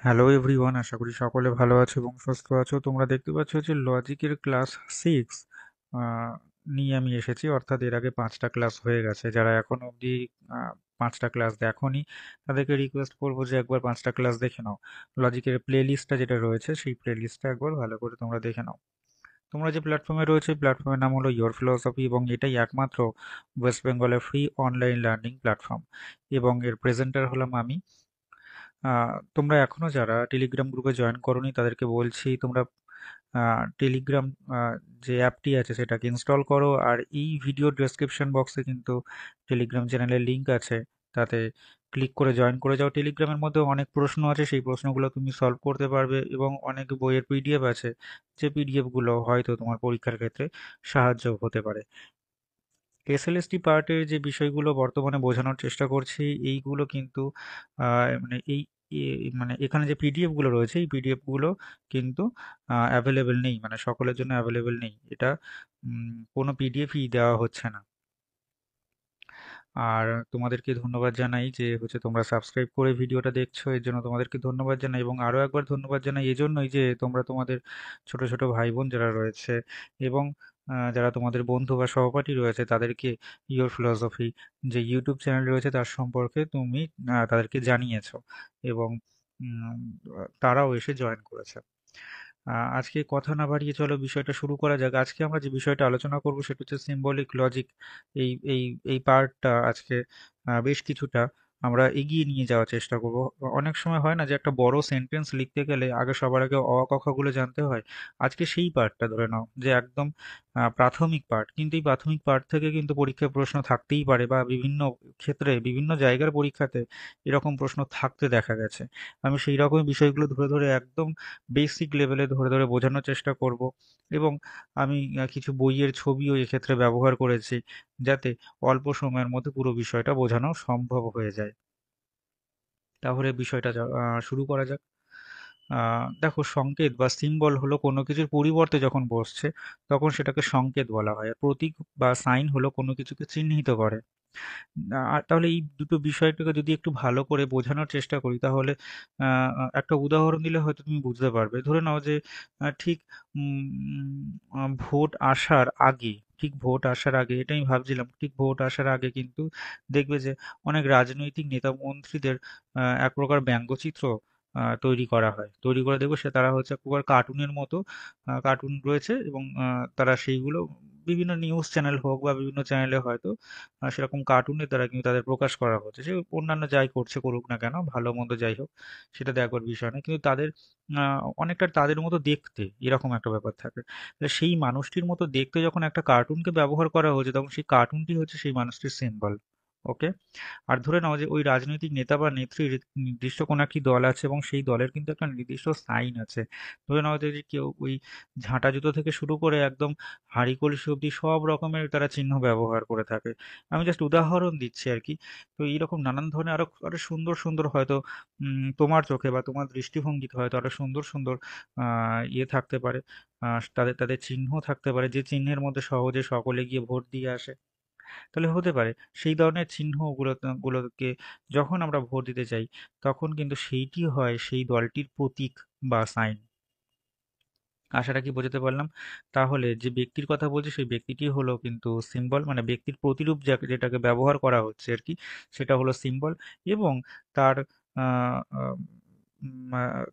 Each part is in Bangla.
হ্যালো এভরিওয়ান, আশা করি সকলে ভালো আছো এবং সুস্থ আছো। তোমরা দেখতে পাচ্ছ যে লজিকের ক্লাস 6 নিয়ে আমি এসেছি, অর্থাৎ এর আগে 5টা ক্লাস হয়ে গেছে। যারা এখন অবধি 5টা ক্লাস দেখোনি তাদেরকে রিকোয়েস্ট করবো যে একবার 5টা ক্লাস দেখে নাও। লজিকের প্লে লিস্টটা যেটা রয়েছে সেই প্লে লিস্টটা একবার ভালো করে তোমরা দেখে নাও। তোমরা যে প্ল্যাটফর্মে রয়েছে প্ল্যাটফর্মের নাম হলো ইয়োর ফিলসফি এবং এটাই একমাত্র ওয়েস্ট বেঙ্গলের ফ্রি অনলাইন লার্নিং প্ল্যাটফর্ম এবং এর প্রেজেন্টার হলাম আমি। তোমরা এখনো যারা টেলিগ্রাম গ্রুপে জয়েন করোনি তাদেরকে বলছি তোমরা টেলিগ্রাম যে অ্যাপটি আছে সেটাকে ইনস্টল করো, আর এই ভিডিও ডেসক্রিপশন বক্সে কিন্তু টেলিগ্রাম চ্যানেলের লিংক আছে, তাতে ক্লিক করে জয়েন করে যাও। টেলিগ্রামের মধ্যে অনেক প্রশ্ন আছে, সেই প্রশ্নগুলো তুমি সলভ করতে পারবে এবং অনেক বইয়ের পিডিএফ আছে, যে পিডিএফগুলো হয়তো তোমার পরীক্ষার ক্ষেত্রে সাহায্য হতে পারে। এসএলএসটি পার্টের যে বিষয়গুলো বর্তমানে বোঝানোর চেষ্টা করছি এইগুলো কিন্তু মানে মানে এখানে যে পিডিএফ গুলো রয়েছে এই পিডিএফ গুলো কিন্তু অ্যাভেলেবেল নেই, মানে সকলের জন্য অ্যাভেলেবেল নেই। এটা কোনো পিডিএফই দেওয়া হচ্ছে না। আর তোমাদেরকে ধন্যবাদ জানাই যে তোমরা সাবস্ক্রাইব করে ভিডিওটা দেখছো, এর জন্য তোমাদেরকে ধন্যবাদ জানাই এবং আরো একবার ধন্যবাদ জানাই এজন্যই যে তোমরা তোমাদের ছোট ছোট ভাই বোন যারা রয়েছে এবং যারা তোমাদের বন্ধু বা সহপাঠী রয়েছে তাদেরকে ইওর ফিলসফি যে ইউটিউব চ্যানেল রয়েছে তার সম্পর্কে তুমি তাদেরকে জানিয়েছো এবং উম, তারাও এসে জয়েন করেছে। আজকে কথা না বাড়িয়ে চলো বিষয়টা শুরু করা যাক। আজকে আমরা যে বিষয়টা আলোচনা করব সেটা হচ্ছে সিম্বলিক লজিক। এই এই এই পার্টটা আজকে বেশ কিছুটা আমরা এগিয়ে নিয়ে যাওয়ার চেষ্টা করব। অনেক সময় হয় না যে একটা বড় সেন্টেন্স লিখতে গেলে আগে সবার আগে অ ক খ গুলো জানতে হয়। আজকে সেই পার্টটা ধরে নাও যে একদম প্রাথমিক পার্ট, কিন্তু এই প্রাথমিক পার্ট থেকে কিন্তু পরীক্ষায় প্রশ্ন থাকতেই পারে বা বিভিন্ন ক্ষেত্রে বিভিন্ন জায়গার পরীক্ষাতে এরকম প্রশ্ন থাকতে দেখা গেছে। আমি সেই রকম বিষয়গুলো ধরে ধরে একদম বেসিক লেভেলে ধরে ধরে বোঝানোর চেষ্টা করব এবং আমি কিছু বইয়ের ছবিও এক্ষেত্রে ব্যবহার করেছি, যাতে অল্প সময়ের মধ্যে পুরো বিষয়টা বোঝানো সম্ভব হয়ে যায়। তাহলে বিষয়টা শুরু করা যাক। দেখো, সংকেত বা সিম্বল হলো কোনো কিছুর পরিবর্তে যখন বসছে তখন সেটাকে সংকেত বলা হয়, আর প্রতীক বা সাইন হলো কোনো কিছুকে চিহ্নিত করে। আর তাহলে এই দুটো বিষয়টাকে যদি একটু ভালো করে বোঝানোর চেষ্টা করি তাহলে একটা উদাহরণ দিলে হয়তো তুমি বুঝতে পারবে। ধরে নাও যে ঠিক ভোট আসার আগে, ভোট আসার আগে এটা আমি ভাবছিলাম, ঠিক ভোট আসার আগে কিন্তু দেখবে যে অনেক রাজনৈতিক নেতা মন্ত্রীদের এক প্রকার ব্যঙ্গচিত্র তৈরি করা হয়, তৈরি করে দেখবো সে তারা হচ্ছে এক প্রকার কার্টুনের মতো কার্টুন রয়েছে এবং তারা সেইগুলো বিভিন্ন নিউজ চ্যানেল হোক বা বিভিন্ন চ্যানেলে হয়তো সেরকম কার্টুনের দ্বারা কিন্তু তাদের প্রকাশ করা হচ্ছে। সে অন্যান্য যাই করছে করুক না কেন, ভালো মন্দ যাই হোক, সেটা দেখবার বিষয় না, কিন্তু তাদের অনেকটা তাদের মতো দেখতে এরকম একটা ব্যাপার থাকে। তাহলে সেই মানুষটির মতো দেখতে যখন একটা কার্টুনকে ব্যবহার করা হচ্ছে তখন সেই কার্টুনটি হচ্ছে সেই মানুষটির সিম্বল। ওকে। আর ধরে নাও যে ওই রাজনৈতিক নেতা বা নেত্রীর নির্দিষ্ট কোনো একটি দল আছে এবং সেই দলের কিন্তু একটা নির্দিষ্ট সাইন আছে। ধরে নাও যে কেউ ওই ঝাঁটা জুতো থেকে শুরু করে একদম হাঁড়ি কলসি অব্দি সব রকমের তারা চিহ্ন ব্যবহার করে থাকে। আমি জাস্ট উদাহরণ দিচ্ছি আর কি। তো এইরকম নানান ধরনের আরো আরো সুন্দর সুন্দর হয়তো তোমার চোখে বা তোমার দৃষ্টিভঙ্গিতে হয়তো আরো সুন্দর সুন্দর ইয়ে থাকতে পারে, তাদের তাদের চিহ্ন থাকতে পারে যে চিহ্নের মধ্যে সহজে সকলে গিয়ে ভোট দিয়ে আসে। তাহলে হতে পারে সেই ধরনের গুলোকে যখন আমরা ভোট দিতে চাই তখন কিন্তু সেইটি হয় সেই দলটির প্রতীক বা সাইন। আশাটা কি বোঝাতে পারলাম? তাহলে যে ব্যক্তির কথা বলছি সেই ব্যক্তিটি হলো কিন্তু সিম্বল, মানে ব্যক্তির প্রতিরূপ যেটাকে ব্যবহার করা হচ্ছে আর কি, সেটা হলো সিম্বল। এবং তার আহ, আহ, উম, আহ,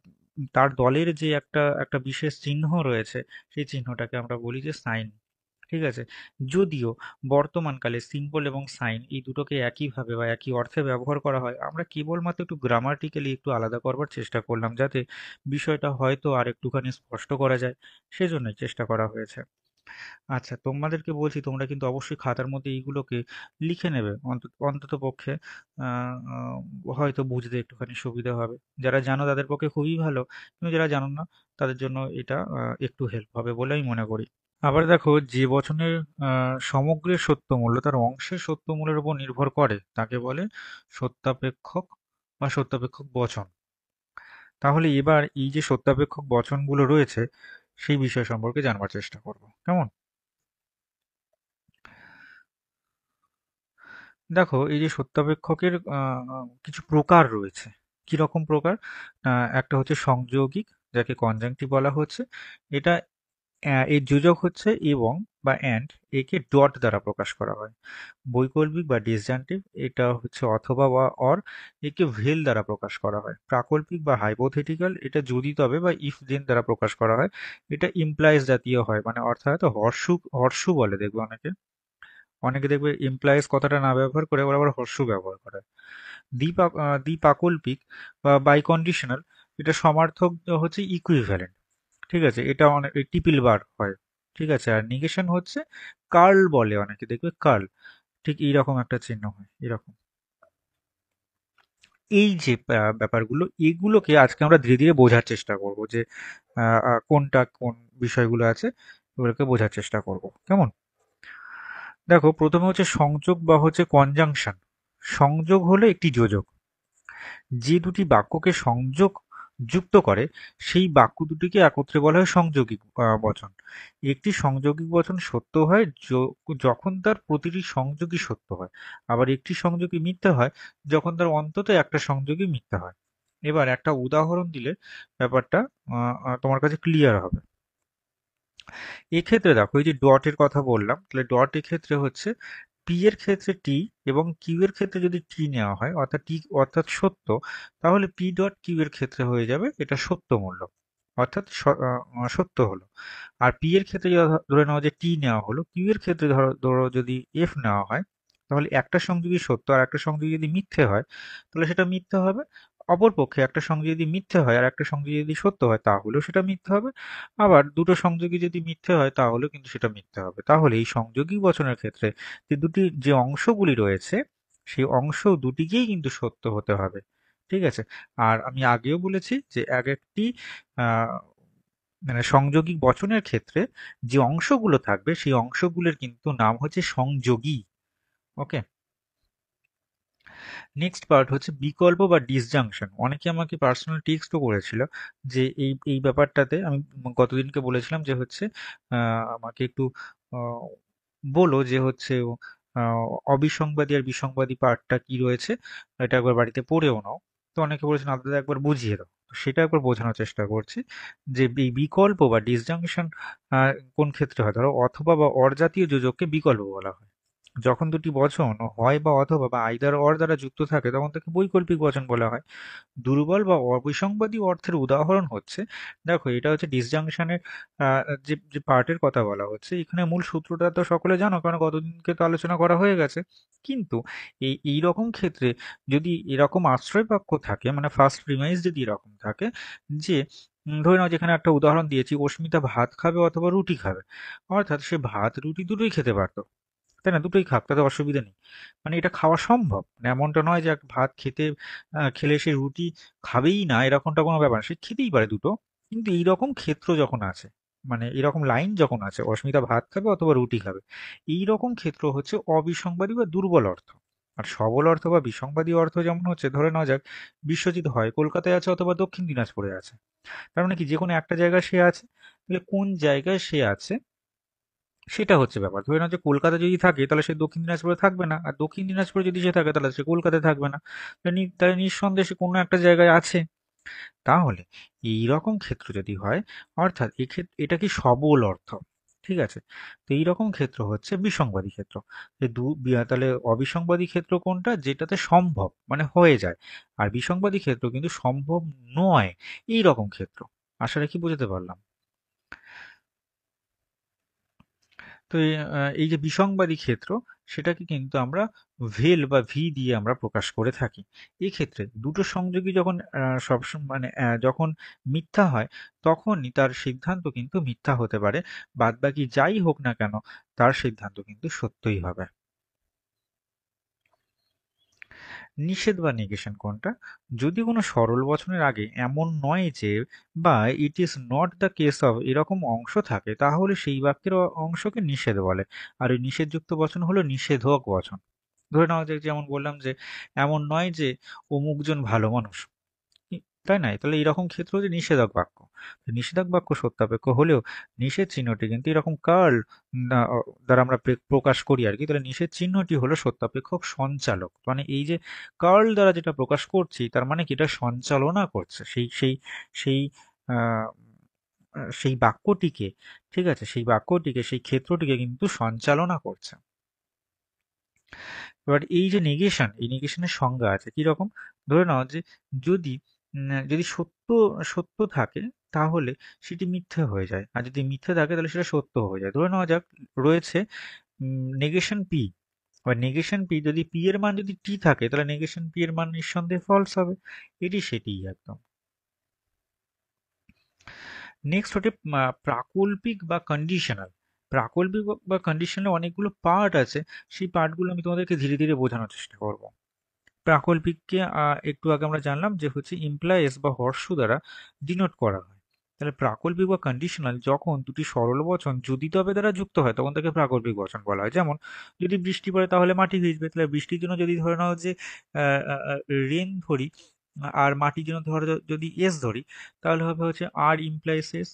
তার দলের যে একটা একটা বিশেষ চিহ্ন রয়েছে সেই চিহ্নটাকে আমরা বলি যে সাইন। ঠিক আছে? যদিও বর্তমানকালে সিম্বল এবং সাইন এই দুটোকে একইভাবে বা একই অর্থে ব্যবহার করা হয়, আমরা কেবলমাত্র একটু গ্রামাটিক্যালি একটু আলাদা করবার চেষ্টা করলাম যাতে বিষয়টা হয়তো আর একটুখানি স্পষ্ট করা যায়, সেজন্যই চেষ্টা করা হয়েছে। আচ্ছা, তোমাদেরকে বলছি তোমরা কিন্তু অবশ্যই খাতার মধ্যে এইগুলোকে লিখে নেবে, অন্তত অন্তত পক্ষে হয়তো বুঝতে একটুখানি সুবিধা হবে। যারা জানো তাদের পক্ষে খুবই ভালো, কিন্তু যারা জানো না তাদের জন্য এটা একটু হেল্প হবে বলে আমি মনে করি। আবার দেখো, যে বচনের সমগ্রের সত্যমূল্য তার অংশের সত্যমূল্যের উপর নির্ভর করে তাকে বলে সত্যাপেক্ষক বা সত্যাপেক্ষক বচন। তাহলে এবার এই যে সত্যাপেক্ষক বচনগুলো রয়েছে সেই বিষয় সম্পর্কে জানবার চেষ্টা করব, কেমন? দেখো, এই যে সত্যাপেক্ষকের কিছু প্রকার রয়েছে। কিরকম প্রকার? একটা হচ্ছে সংযোগিক, যাকে কনজাংটিভ বলা হচ্ছে। এটা এর যোজক হচ্ছে এবং বা অ্যান্ড, একে ডট দ্বারা প্রকাশ করা হয়। বৈকল্পিক বা ডিসজাংটিভ, এটা হচ্ছে অথবা বা অর, একে ভেল দ্বারা প্রকাশ করা হয়। প্রাকল্পিক বা হাইপোথেটিক্যাল, এটা যদি তবে বা ইফ দেন দ্বারা প্রকাশ করা হয়। এটা ইমপ্লাইজ জাতীয় হয়, মানে অর্থাৎ হর্ষু হর্ষু বলে দেখবে অনেকে। অনেকে দেখবে ইমপ্লাইজ কথাটা না ব্যবহার করে ওরা আবার হর্ষু ব্যবহার করে। দ্বিপাকল্পিক বা বাইকন্ডিশনাল, এটা সমার্থক হচ্ছে ইকুইভ্যালেন্ট। ঠিক আছে, এটা অনেক টিপিল বার হয়। ঠিক আছে, আর নিগেশন হচ্ছে কার্ল বলে অনেকে দেখবে, কার্ল। ঠিক এইরকম একটা চিহ্ন হয় এরকম। এই যে ব্যাপারগুলো, এগুলোকে আজকে আমরা ধীরে ধীরে বোঝার চেষ্টা করব যে কোনটা কোন বিষয়গুলো আছে, এগুলোকে বোঝার চেষ্টা করব। কেমন? দেখো, প্রথমে হচ্ছে সংযোগ বা হচ্ছে কনজাংশন। সংযোগ হলো একটি যোজক, যে দুটি বাক্যকে সংযোগ যুক্ত করে সেই বাক্য দুটিকে একত্রে বলা হয় সংযোগী বচন। একটি সংযোগী বচন সত্য হয় যখন তার প্রতিটি সংযোগী সত্য হয়। আবার একটি সংযোগী মিথ্যা হয় যখন তার অন্তত একটা সংযোগী মিথ্যা হয়। এবার একটা উদাহরণ দিলে ব্যাপারটা তোমার কাছে ক্লিয়ার হবে। এক্ষেত্রে দেখো, এই যে ডটের কথা বললাম, তাহলে ডট এক্ষেত্রে হচ্ছে পি এর ক্ষেত্রে টি এবং কিউ এর ক্ষেত্রে যদি টি নেওয়া হয় অর্থাৎ টি অর্থাৎ সত্য, তাহলে পি ডট কিউ এর ক্ষেত্রে হয়ে যাবে এটা সত্য মূল্য, অর্থাৎ সত্য হলো। আর পি এর ক্ষেত্রে যদি ধরে নাও যে টি নেওয়া হলো, কিউ এর ক্ষেত্রে ধরো ধরো যদি এফ নেওয়া হয়, তাহলে একটা সংযোগী সত্য আর একটা সংযোগী যদি মিথ্যে হয় তাহলে সেটা মিথ্যে হবে। অপরপক্ষে একটা সংযোগ যদি মিথ্যে হয় আর একটা সংযোগ যদি সত্য হয় তাহলেও সেটা মিথ্যে হবে। আবার দুটো সংযোগী যদি মিথ্যে হয় তাহলেও কিন্তু সেটা মিথ্যে হবে। তাহলে এই সংযোগী বচনের ক্ষেত্রে যে দুটি যে অংশগুলি রয়েছে, সেই অংশ দুটিকেই কিন্তু সত্য হতে হবে। ঠিক আছে? আর আমি আগেও বলেছি যে এক একটি আহ মানে সংযোগী বচনের ক্ষেত্রে যে অংশগুলো থাকবে সেই অংশগুলোর কিন্তু নাম হচ্ছে সংযোগী। ওকে, নেক্সট পার্ট হচ্ছে বিকল্প বা ডিসজাংশন। অনেকে আমাকে পার্সোনাল টেক্সটও করেছিল যে এই ব্যাপারটাতে আমি গতদিনকে বলেছিলাম যে হচ্ছে আমাকে একটু আহ, বলো যে হচ্ছে আহ, অবিসংবাদী আর বিসংবাদী পার্টটা কি রয়েছে, এটা একবার বাড়িতে পড়েও নাও। তো অনেকে বলেছেন আপনাদের একবার বুঝিয়ে দাও, তো সেটা একবার বোঝানোর চেষ্টা করছি যে এই বিকল্প বা ডিসজাংশন কোন ক্ষেত্রে হয়। ধরো অথবা বা অর জাতীয় যোজককে বিকল্প বলা হয়। যখন দুটি বচন হয় বা অথবা বা আইদার অর দ্বারা যুক্ত থাকে তখন তাকে বৈকল্পিক বচন বলা হয়। দুর্বল বা অবিসংবাদী অর্থের উদাহরণ হচ্ছে, দেখো এটা হচ্ছে ডিসজাংশনের যে যে পার্টের কথা বলা হচ্ছে এখানে। মূল সূত্রটা তো সকলে জানো, কারণ গতদিনকে তো আলোচনা করা হয়ে গেছে। কিন্তু এই রকম ক্ষেত্রে যদি এরকম আশ্রয় বাক্য থাকে, মানে ফার্স্ট প্রিমাইস যদি এরকম থাকে যে ধরে নাও যেখানে একটা উদাহরণ দিয়েছি, অস্মিতা ভাত খাবে অথবা রুটি খাবে, অর্থাৎ সে ভাত রুটি দুটোই খেতে পারতো, তাই না? দুটোই খাক, তাতে অসুবিধা নেই। মানে এটা খাওয়া সম্ভব, মানে এমনটা নয় যে এক ভাত খেতে খেলে সে রুটি খাবেই না, এরকমটা কোনো ব্যাপার না। সে খেতেই পারে দুটো। কিন্তু এইরকম ক্ষেত্র যখন আছে, মানে এরকম লাইন যখন আছে, অস্মিতা ভাত খাবে অথবা রুটি খাবে, এই রকম ক্ষেত্র হচ্ছে অবিসংবাদী বা দুর্বল অর্থ। আর সবল অর্থ বা বিসংবাদী অর্থ যেমন হচ্ছে, ধরে নেওয়া যাক বিশ্বজিৎ হয় কলকাতায় আছে অথবা দক্ষিণ দিনাজপুরে আছে। তার মানে কি যে কোনো একটা জায়গায় সে আছে, তাহলে কোন জায়গায় সে আছে সেটা হচ্ছে ব্যাপার। ধরে নাও যে কলকাতা যদি থাকে তাহলে সে দক্ষিণ দিনাজপুরে থাকবে না, আর দক্ষিণ দিনাজপুরে যদি সে থাকে তাহলে সে কলকাতায় থাকবে না। তাহলে নিঃসন্দেহে সে কোনো একটা জায়গায় আছে। তাহলে এই রকম ক্ষেত্র যদি হয়, অর্থাৎ এক্ষেত্রে এটা কি সবল অর্থ। ঠিক আছে, তো এইরকম ক্ষেত্র হচ্ছে বিসংবাদী ক্ষেত্র। তাহলে অবিসংবাদী ক্ষেত্র কোনটা? যেটাতে সম্ভব মানে হয়ে যায়। আর বিসংবাদী ক্ষেত্র কিন্তু সম্ভব নয়, এই রকম ক্ষেত্র। আশা রাখি বুঝতে পারলাম। তো এই যে বিসংবাদী ক্ষেত্র, সেটাকে কিন্তু আমরা ভেল বা ভি দিয়ে আমরা প্রকাশ করে থাকি। এই ক্ষেত্রে দুটো সংযোগী যখন সবসময় মানে যখন মিথ্যা হয়, তখনই তার সিদ্ধান্ত কিন্তু মিথ্যা হতে পারে। বাদবাকি যাই হোক না কেন, তার সিদ্ধান্ত কিন্তু সত্যই হবে। নিষেধ বা নেগেশন কোনটা? যদি কোনো সরল বচনের আগে এমন নয় যে বা it is not the case of এরকম অংশ থাকে, তাহলে সেই বাক্যের অংশকে নিষেধ বলে। আর ওই নিষেধযুক্ত বচন হলো নিষেধক বচন। ধরে নেওয়া যায়, যেমন বললাম যে এমন নয় যে অমুকজন ভালো মানুষ, তাই না? তাহলে এরকম ক্ষেত্র হচ্ছে নিষেধক বাক্য। তো নিষেধক বাক্য সত্যাপেক্ষ হলেও নিষেধ চিহ্নটি কিন্তু এরকম কার্ল দ্বারা আমরা প্রকাশ করি আর কি। তাহলে নিষেধ চিহ্নটি হলো সত্যাপেক্ষক সঞ্চালক, মানে এই যে কার্ল দ্বারা যেটা প্রকাশ করছি তার মানে কি এটা সঞ্চালনা করছে সেই আহ, সেই বাক্যটিকে, ঠিক আছে, সেই বাক্যটিকে, সেই ক্ষেত্রটিকে কিন্তু সঞ্চালনা করছে। এবার এই যে নেগেশন, এই নেগেশনের সংজ্ঞা আছে কি রকম? ধরে নাও যে যদি যদি সত্য সত্য থাকে তাহলে সেটি মিথ্যে হয়ে যায়, আর যদি মিথ্যে থাকে তাহলে সেটা সত্য হয়ে যায়। ধরে নেওয়া যাক রয়েছে নেগেশন পি, এবার নেগেশন পি যদি পি এর মান যদি টি থাকে তাহলে নেগেশন পি এর মান নিঃসন্দেহে ফলস হবে। এটি সেটিই একদম। নেক্সট হচ্ছে প্রাকল্পিক বা কন্ডিশনাল। প্রাকল্পিক বা কন্ডিশনাল অনেকগুলো পার্ট আছে, সেই পার্টগুলো আমি তোমাদেরকে ধীরে ধীরে বোঝানোর চেষ্টা করব। প্রাকল্পিককে একটু আগে আমরা জানলাম যে হচ্ছে ইমপ্লয়েস বা হর্ষ দ্বারা ডিনোট করা হয়। তাহলে প্রাকল্পিক বা কন্ডিশনাল যখন দুটি সরল বচন যদি তবে দ্বারা যুক্ত হয় তখন তাকে প্রাকল্পিক বচন বলা হয়। যেমন যদি বৃষ্টি পড়ে তাহলে মাটি ভিজবে, তাহলে বৃষ্টির জন্য যদি ধরে নাও যে রেন ধরি, আর মাটির জন্য ধরো যদি এস ধরি, তাহলে হবে হচ্ছে আর ইমপ্লয়েস এস।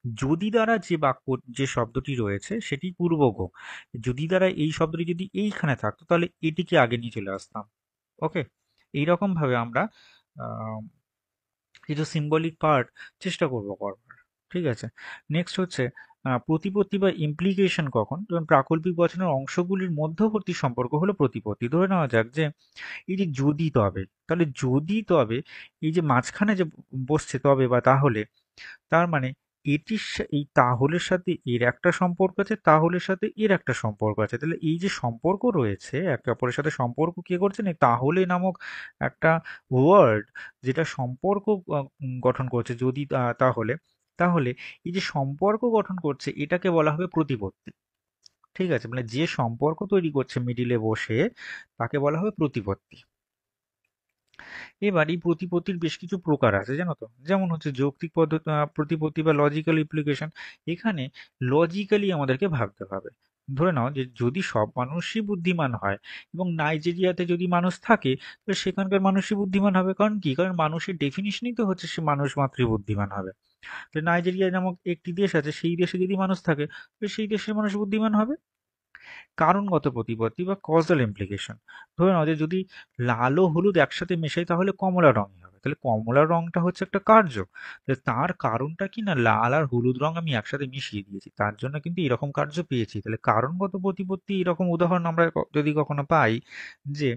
যদি দ্বারা যে বাক্য, যে শব্দটি রয়েছে সেটি পূর্বগ, যদি দ্বারা এই শব্দটি যদি এইখানে থাকতো তাহলে এটিকে আগে নিয়ে চলে আসতাম। ওকে, এইরকম ভাবে আমরা আহ, কিছু সিম্বলিক পার্ট চেষ্টা করবো করবার। ঠিক আছে, নেক্সট হচ্ছে প্রতিপত্তি বা ইমপ্লিকেশন কখন, যেমন প্রাকল্পিক বচনের অংশগুলির মধ্যবর্তী সম্পর্ক হলো প্রতিপত্তি। ধরে নেওয়া যাক যে এই যে যদি তবে, তাহলে যদি তবে এই যে মাঝখানে যে বসছে তবে বা তাহলে, তার মানে এই তাহলের সাথে এর একটা সম্পর্ক আছে, তাহলের সাথে এর একটা সম্পর্ক আছে। তাহলে এই যে সম্পর্ক রয়েছে একে অপরের সাথে, সম্পর্ক কে করছে না তাহলে নামক একটা ওয়ার্ড, যেটা সম্পর্ক গঠন করছে যদি তাহলে, তাহলে এই যে সম্পর্ক গঠন করছে এটাকে বলা হবে প্রতিপত্তি। ঠিক আছে, মানে যে সম্পর্ক তৈরি করছে মিডিলে বসে তাকে বলা হবে প্রতিপত্তি। এবার এই প্রতিপত্তির বেশ কিছু প্রকার আছে জানো তো, যেমন হচ্ছে যৌক্তিক পদ্ধতি, প্রতিপত্তি বা লজিক্যাল ইমপ্লিকেশন। এখানে লজিক্যালি আমাদেরকে ভাবতে হবে। ধরে নাও যে যদি সব মানুষই বুদ্ধিমান হয় এবং নাইজেরিয়াতে যদি মানুষ থাকে, তো সেখানকার মানুষই বুদ্ধিমান হবে। কারণ কি, কারণ মানুষের ডেফিনিশনই তো হচ্ছে সে মানুষ মাত্রই বুদ্ধিমান হবে। তো নাইজেরিয়া নামক একটি দেশ আছে, সেই দেশে যদি মানুষ থাকে তো সেই দেশের মানুষ বুদ্ধিমান হবে। কারণগত প্রতিপত্তি বা কজাল ইমপ্লিকেশন। ধরে নাও যে যদি লাল ও হলুদ একসাথে মেশাই তাহলে কমলা রঙই হবে, তাহলে কমলা রংটা হচ্ছে একটা কার্য। তার কারণটা কি না, লাল আর হলুদ রং আমি একসাথে মিশিয়ে দিয়েছি, তার জন্য কিন্তু এরকম কার্য পেয়েছি। তাহলে কারণগত প্রতিপত্তি এরকম উদাহরণ আমরা যদি কখনো পাই, যে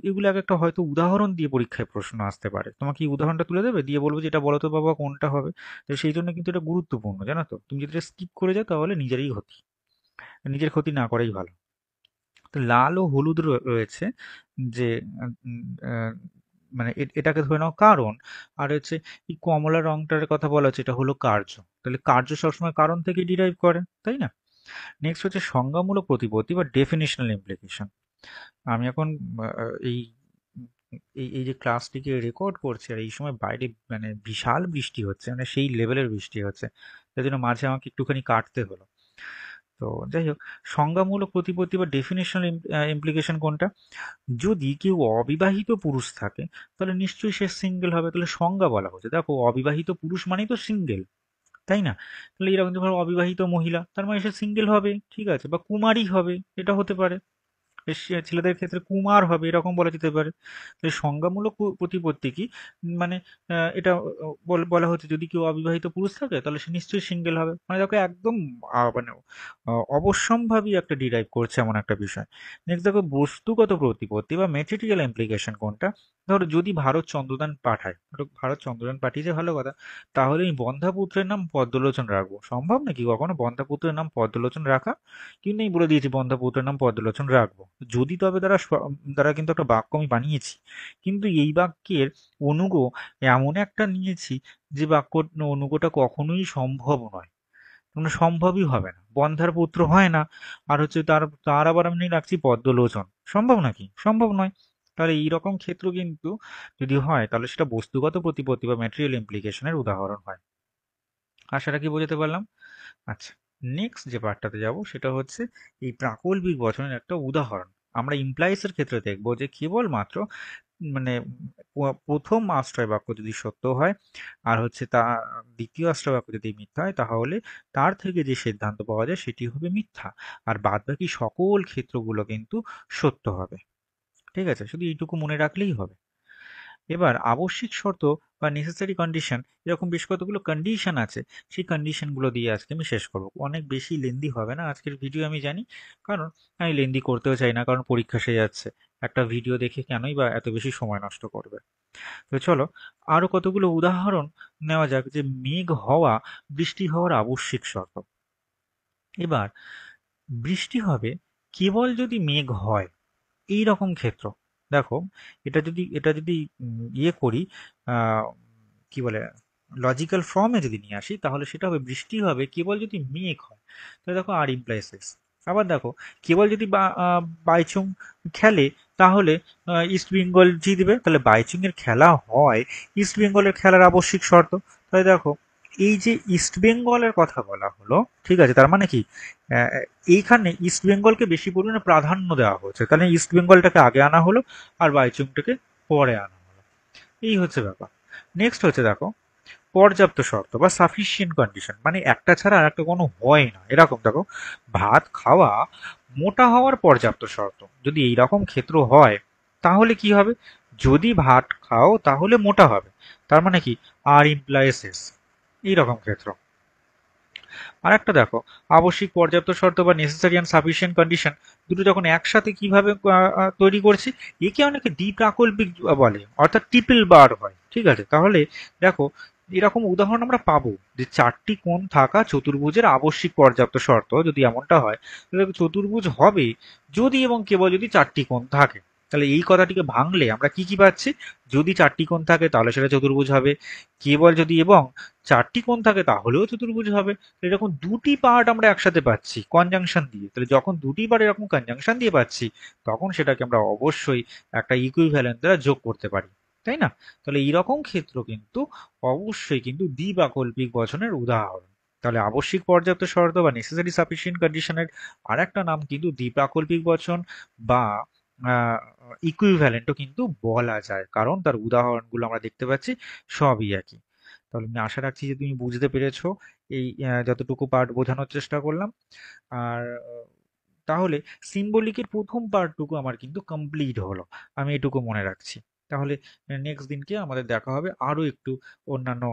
এগুলো এক একটা হয়তো উদাহরণ দিয়ে পরীক্ষায় প্রশ্ন আসতে পারে, তোমাকে এই উদাহরণটা তুলে দেবে দিয়ে বলবো যে এটা বলো তো বাবা কোনটা হবে। তো সেই জন্য কিন্তু এটা গুরুত্বপূর্ণ জানো তো, তুমি যদি স্কিপ করে যাও তাহলে নিজেরই ক্ষতি, নিজের ক্ষতি না করাই ভালো। তো লাল ও হলুদ রয়েছে যে উম, আহ, মানে এটাকে ধরে নাও কারণ, আর হচ্ছে এই কমলা রংটার কথা বলা হচ্ছে এটা হলো কার্য। তাহলে কার্য সবসময় কারণ থেকে ডিরাইভ করে, তাই না? নেক্সট হচ্ছে সংজ্ঞামূলক প্রতিপত্তি বা ডেফিনেশনাল ইমপ্লিকেশন। আমি এখন এই এই এই যে ক্লাসটিকে রেকর্ড করছি আর এই সময় বাইরে মানে বিশাল বৃষ্টি হচ্ছে, মানে সেই লেভেলের বৃষ্টি হচ্ছে, তাই জন্য মাঝে আমাকে একটুখানি কাটতে হলো। তো যাই হোক, সংজ্ঞামূলক প্রতিপত্তি বা ডেফিনেশনাল ইমপ্লিকেশন কোনটা? যদি কেউ অবিবাহিত পুরুষ থাকে তাহলে নিশ্চয়ই সে সিঙ্গেল হবে। তাহলে সংজ্ঞা বলা হচ্ছে, দেখো অবিবাহিত পুরুষ মানেই তো সিঙ্গেল, তাই না? তাহলে এরকম ধরো অবিবাহিত মহিলা তার মানে সে সিঙ্গেল হবে, ঠিক আছে, বা কুমারী হবে, এটা হতে পারে। বেশ, ছেলেদের ক্ষেত্রে কুমার হবে এরকম বলা যেতে পারে। তো এই সংজ্ঞামূলক প্রতিপত্তি কি, মানে এটা বলা হচ্ছে যদি কেউ অবিবাহিত পুরুষ থাকে তাহলে সে নিশ্চয়ই সিঙ্গেল হবে, মানে দেখো একদম মানে অবশ্যম্ভাবী একটা ডিরাইভ করছে এমন একটা বিষয়। নেক্সট দেখো বস্তুগত প্রতিপত্তি বা মেটেরিয়াল ইমপ্লিকেশন কোনটা? ধরো যদি ভারত চন্দ্রযান পাঠায়, ধরো ভারত চন্দ্রযান পাঠিয়েছে ভালো কথা, তাহলে এই বন্ধ্যাপুত্রের নাম পদ্মলোচন রাখবো। সম্ভব নাকি কখনো বন্ধ্যাপুত্রের নাম পদ্মলোচন রাখা? কিন্তু আমি বলে দিয়েছি বন্ধ্যাপুত্রের নাম পদ্মলোচন রাখবো। যদি তবে দ্বারা কিন্তু একটা বাক্য আমি বানিয়েছি, কিন্তু এই বাক্যের অনুগ এমন একটা নিয়েছি যে বাক্য অনুগটা কখনোই সম্ভব নয়, মানে সম্ভবই হবে না, বন্ধ্যার পুত্র হয় না। আর হচ্ছে তার তার আবার আমি রাখছি পদ্মলোচন, সম্ভব নাকি? সম্ভব নয়। তাহলে এইরকম ক্ষেত্র কিন্তু যদি হয় তাহলে সেটা বস্তুগত প্রতিপত্তি বা ম্যাটেরিয়াল ইমপ্লিকেশনের উদাহরণ হয়। আশা রাখি বোঝাতে পারলাম। আচ্ছা, নেক্সট যে পার্টটাতে যাব সেটা হচ্ছে এই প্রাকল্পিক বচনের একটা উদাহরণ। আমরা ইমপ্লাইজ এর ক্ষেত্রে দেখবো যে কেবলমাত্র মানে প্রথম আশ্রয় বাক্য যদি সত্য হয় আর হচ্ছে তা দ্বিতীয় আশ্রয় বাক্য যদি মিথ্যা হয়, তাহলে তার থেকে যে সিদ্ধান্ত পাওয়া যায় সেটি হবে মিথ্যা। আর বাদবাকি সকল ক্ষেত্রগুলো কিন্তু সত্য হবে। ঠিক আছে, শুধু এইটুকু মনে রাখলেই হবে। এবার আবশ্যিক শর্ত বা নেসেসারি কন্ডিশন, এরকম বেশ কতগুলো কন্ডিশন আছে। সেই কন্ডিশনগুলো দিয়ে আজকে আমি শেষ করব। অনেক বেশি লেন্দি হবে না আজকের ভিডিও, আমি জানি, কারণ আমি লেন্দি করতেও চাই না, কারণ পরীক্ষা এসে যাচ্ছে। একটা ভিডিও দেখে কেনই বা এত বেশি সময় নষ্ট করবে। তো চলো আরো কতগুলো উদাহরণ নেওয়া যাক, যে মেঘ হওয়া বৃষ্টি হওয়ার আবশ্যিক শর্ত। এবার বৃষ্টি হবে কেবল যদি মেঘ হয়, এই রকম ক্ষেত্র। দেখো, এটা যদি ইয়ে করি, আহ, কি বলে, লজিক্যাল ফর্মে যদি নিয়ে আসি, তাহলে সেটা হবে বৃষ্টি হবে কেবল যদি মেঘ হয়। তাহলে দেখো আর ইমপ্লাইস এস। আবার দেখো, কেবল যদি বাইচুং খেলে, তাহলে ইস্ট বেঙ্গল জিতবে। তাহলে বাইচুং এর খেলা হয় ইস্ট বেঙ্গলের খেলার আবশ্যিক শর্ত। তাহলে দেখো, এই যে ইস্ট বেঙ্গলের কথা বলা হলো, ঠিক আছে, তার মানে কি আহ, এইখানে ইস্ট বেঙ্গলকে বেশি পরিমাণে প্রাধান্য দেওয়া হচ্ছে, তাহলে ইস্ট বেঙ্গলটাকে আগে আনা হলো আর বাইচুংটাকে পরে আনা হলো। এই হচ্ছে ব্যাপার। নেক্সট হচ্ছে দেখো, পর্যাপ্ত শর্ত বা সাফিসিয়েন্ট কন্ডিশন, মানে একটা ছাড়া আর একটা কোনো হয় না, এরকম। দেখো, ভাত খাওয়া মোটা হওয়ার পর্যাপ্ত শর্ত। যদি এইরকম ক্ষেত্র হয়, তাহলে কি হবে? যদি ভাত খাও তাহলে মোটা হবে, তার মানে কি আর ইমপ্লাইস এস, এইরকম ক্ষেত্র। আরেকটা দেখো, আবশ্যিক পর্যাপ্ত শর্ত বা নেসেসারি অ্যান্ড সাফিসিয়েন্ট কন্ডিশন, দুটো যখন একসাথে কিভাবে তৈরি করছি, একে অনেকে দ্বিপ্রাকল্পিক বলে, অর্থাৎ ট্রিপল বার হয়। ঠিক আছে, তাহলে দেখো, এরকম উদাহরণ আমরা পাবো যে চারটি কোণ থাকা চতুর্ভুজের আবশ্যিক পর্যাপ্ত শর্ত যদি এমনটা হয়, তাহলে চতুর্ভুজ হবে যদি এবং কেবল যদি চারটি কোণ থাকে। তাহলে এই কথাটিকে ভাঙলে আমরা কি কি পাচ্ছি? যদি চারটি কোণ থাকে তাহলে সেটা চতুর্ভুজ হবে, কেবল যদি এবং চারটি কোণ থাকে তাহলেও চতুর্ভুজ হবে। এরকম দুটি পার্ট আমরা একসাথে পাচ্ছি কনজাংশন দিয়ে। তাহলে যখন দুটি পার্ট এরকম কনজাংশন দিয়ে পাচ্ছি, তখন সেটাকে আমরা অবশ্যই একটা ইকুইভ্যালেন্ট দ্বারা যোগ করতে পারি, তাই না? তাহলে এইরকম ক্ষেত্র কিন্তু অবশ্যই কিন্তু দ্বিবাকল্পিক বচনের উদাহরণ। তাহলে আবশ্যিক পর্যাপ্ত শর্ত বা নেসেসারি সাফিসিয়েন্ট কন্ডিশনের আর একটা নাম কিন্তু দ্বিপ্রাকল্পিক বচন বা ইকুইভ্যালেন্টও কিন্তু বলা যায়, কারণ তার উদাহরণগুলো আমরা দেখতে পাচ্ছি সবই একই। তাহলে আমি আশা রাখছি যে তুমি বুঝতে পেরেছো এই যতটুকু পার্ট বোঝানোর চেষ্টা করলাম। আর তাহলে সিম্বলিকের প্রথম পার্টটুকু আমার কিন্তু কমপ্লিট হলো, আমি এটুকু মনে রাখছি। তাহলে নেক্সট দিনকে আমাদের দেখা হবে আরো একটু অন্যান্য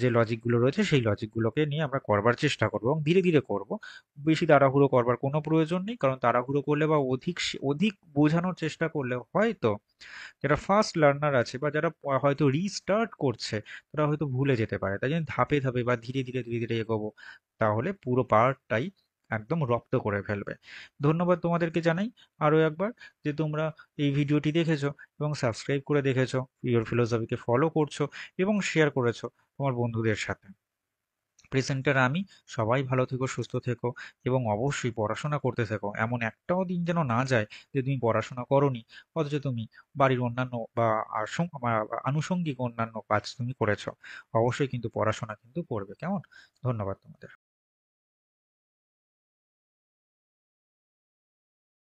যে লজিকগুলো রয়েছে সেই লজিকগুলোকে নিয়ে আমরা করবার চেষ্টা করবো, এবং ধীরে ধীরে করব। বেশি তাড়াহুড়ো করবার কোনো প্রয়োজন নেই, কারণ তাড়াহুড়ো করলে বা অধিক অধিক বোঝানোর চেষ্টা করলে হয়তো যারা ফার্স্ট লার্নার আছে বা যারা হয়তো রিস্টার্ট করছে, তারা হয়তো ভুলে যেতে পারে। তাই জন্য ধাপে ধাপে বা ধীরে ধীরে ধীরে ধীরে এগোবো, তাহলে পুরো পার্টটাই একদম রপ্ত করে ফেলবে। ধন্যবাদ তোমাদেরকে জানাই আরো একবার, যে তোমরা এই ভিডিওটি দেখেছো এবং সাবস্ক্রাইব করে দেখেছো, পিওর ফিলোসফিকে ফলো করছো এবং শেয়ার করেছো তোমার বন্ধুদের সাথে। প্রেজেন্টার আমি। সবাই ভালো থেকো, সুস্থ থেকো, এবং অবশ্যই পড়াশোনা করতে থেকো। এমন একটাও দিন যেন না যায় যে তুমি পড়াশোনা করোনি, অথচ তুমি বাড়ির অন্যান্য বা আনুষঙ্গিক অন্যান্য কাজ তুমি করেছো। অবশ্যই কিন্তু পড়াশোনা কিন্তু করবে, কেমন? ধন্যবাদ তোমাদের।